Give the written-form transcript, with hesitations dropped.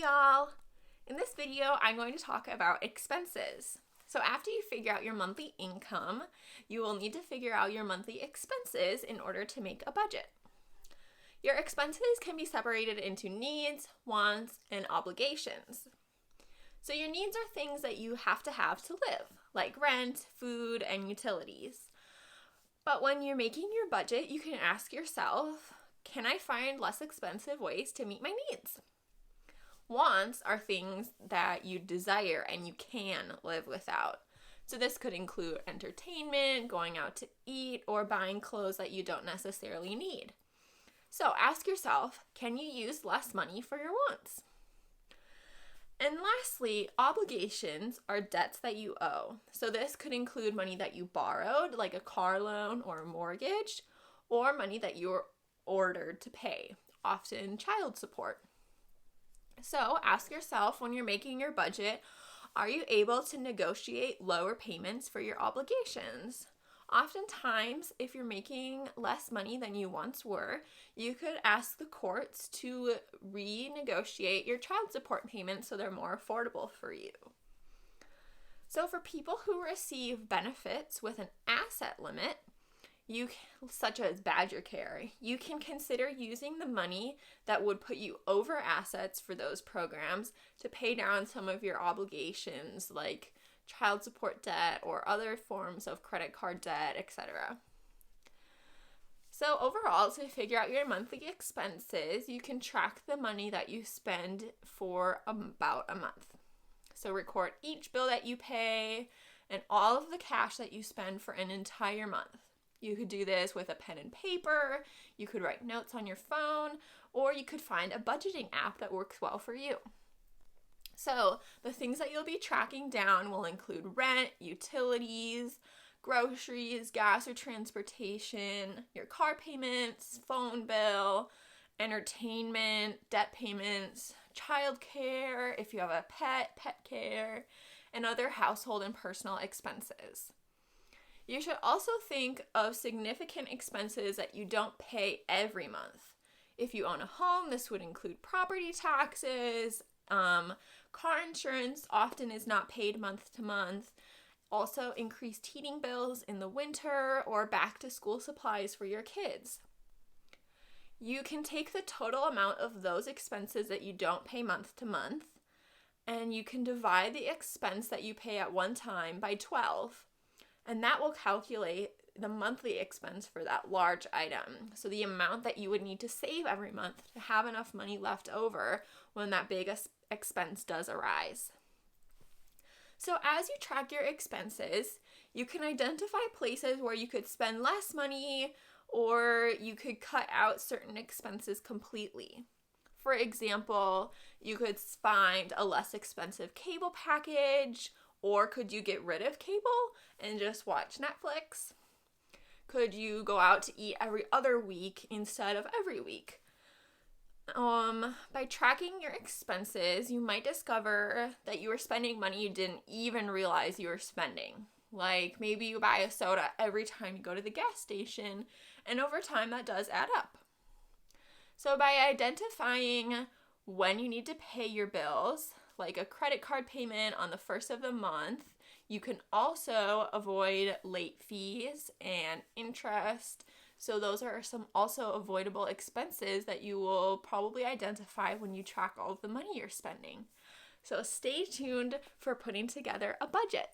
y'all! In this video, I'm going to talk about expenses. So after you figure out your monthly income, you will need to figure out your monthly expenses in order to make a budget. Your expenses can be separated into needs, wants, and obligations. So your needs are things that you have to live, like rent, food, and utilities. But when you're making your budget, you can ask yourself, can I find less expensive ways to meet my needs? Wants are things that you desire and you can live without. So this could include entertainment, going out to eat, or buying clothes that you don't necessarily need. So ask yourself, can you use less money for your wants? And lastly, obligations are debts that you owe. So this could include money that you borrowed, like a car loan or a mortgage, or money that you're ordered to pay, often child support. So ask yourself, when you're making your budget, are you able to negotiate lower payments for your obligations? Oftentimes, if you're making less money than you once were, you could ask the courts to renegotiate your child support payments so they're more affordable for you. So for people who receive benefits with an asset limit, such as Badger Care, you can consider using the money that would put you over assets for those programs to pay down some of your obligations, like child support debt or other forms of credit card debt, etc. So overall, to figure out your monthly expenses, you can track the money that you spend for about a month. So record each bill that you pay and all of the cash that you spend for an entire month. You could do this with a pen and paper, you could write notes on your phone, or you could find a budgeting app that works well for you. So the things that you'll be tracking down will include rent, utilities, groceries, gas or transportation, your car payments, phone bill, entertainment, debt payments, child care, if you have a pet care, and other household and personal expenses. You should also think of significant expenses that you don't pay every month. If you own a home, this would include property taxes. Car insurance often is not paid month to month. Also, increased heating bills in the winter or back to school supplies for your kids. You can take the total amount of those expenses that you don't pay month to month, and you can divide the expense that you pay at one time by 12. And that will calculate the monthly expense for that large item. So the amount that you would need to save every month to have enough money left over when that big expense does arise. So as you track your expenses, you can identify places where you could spend less money or you could cut out certain expenses completely. For example, you could find a less expensive cable package. Or could you get rid of cable and just watch Netflix? Could you go out to eat every other week instead of every week? By tracking your expenses, you might discover that you were spending money you didn't even realize you were spending. Like maybe you buy a soda every time you go to the gas station, and over time that does add up. So by identifying when you need to pay your bills, like a credit card payment on the first of the month, you can also avoid late fees and interest. So those are some also avoidable expenses that you will probably identify when you track all of the money you're spending. So stay tuned for putting together a budget.